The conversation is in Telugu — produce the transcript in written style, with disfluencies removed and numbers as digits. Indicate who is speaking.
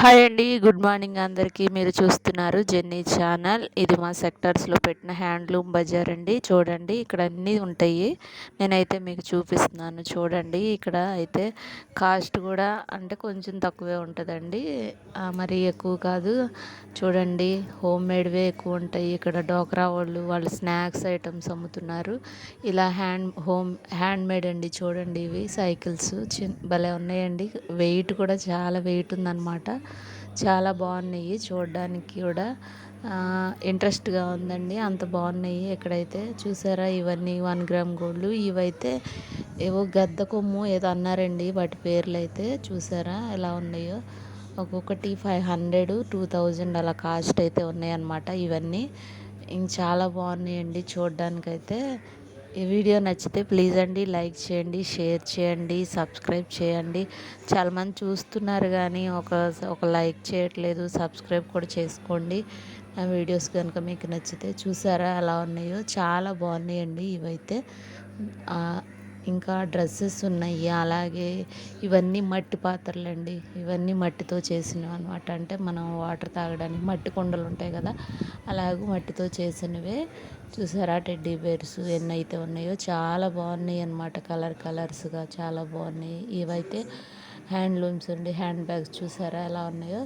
Speaker 1: హాయ్ అండి. గుడ్ మార్నింగ్ అందరికీ. మీరు చూస్తున్నారు జెన్నీ ఛానల్. ఇది మా సెక్టార్స్‌లో పెట్టిన హ్యాండ్లూమ్ బజార్ అండి. చూడండి ఇక్కడ అన్నీ ఉంటాయి. నేనైతే మీకు చూపిస్తున్నాను చూడండి. ఇక్కడ అయితే కాస్ట్ కూడా అంటే కొంచెం తక్కువే ఉంటుందండి. మరీ ఎక్కువ కాదు. చూడండి హోమ్ మేడ్‌వే ఎక్కువ ఉంటాయి. ఇక్కడ డోక్రా వాళ్ళు స్నాక్స్ ఐటమ్స్ అమ్ముతున్నారు. ఇలా హ్యాండ్ మేడ్ అండి. చూడండి ఇవి సైకిల్స్ భలే ఉన్నాయండి. వెయిట్ కూడా చాలా వెయిట్ ఉందన్నమాట. చాలా బాగున్నాయి చూడడానికి కూడా. ఇంట్రెస్ట్గా ఉందండి. అంత బాగున్నాయి. ఇక్కడైతే చూసారా ఇవన్నీ 1 గ్రామ్ గోల్డ్. ఇవైతే ఏవో గద్ద కొమ్ము ఏదో అన్నారండి. వాటి పేర్లు అయితే చూసారా ఎలా ఉన్నాయో. ఒక్కొక్కటి 500 2000 అలా కాస్ట్ అయితే ఉన్నాయన్నమాట. ఇవన్నీ చాలా బాగున్నాయండి చూడడానికైతే. ఈ వీడియో నచ్చితే ప్లీజ్ అండి లైక్ చేయండి, షేర్ చేయండి, సబ్స్క్రైబ్ చేయండి. చాలామంది చూస్తున్నారు కానీ ఒక లైక్ చేయట్లేదు. సబ్స్క్రైబ్ కూడా చేసుకోండి. నా వీడియోస్ కనుక మీకు నచ్చితే. చూసారా ఎలా ఉన్నాయో చాలా బాగున్నాయండి ఇవైతే. ఇంకా డ్రెస్సెస్ ఉన్నాయి. అలాగే ఇవన్నీ మట్టి పాత్రలండి. ఇవన్నీ మట్టితో చేసినవి అనమాట. అంటే మనం వాటర్ తాగడానికి మట్టి కుండలు ఉంటాయి కదా, అలాగే మట్టితో చేసినవే. చూసారా టెడ్డీ బేర్స్ ఎన్నైతే ఉన్నాయో చాలా బాగున్నాయి అన్నమాట. కలర్స్గా చాలా బాగున్నాయి. ఇవైతే హ్యాండ్లూమ్స్ అండి. హ్యాండ్ బ్యాగ్స్ చూసారా ఎలా ఉన్నాయో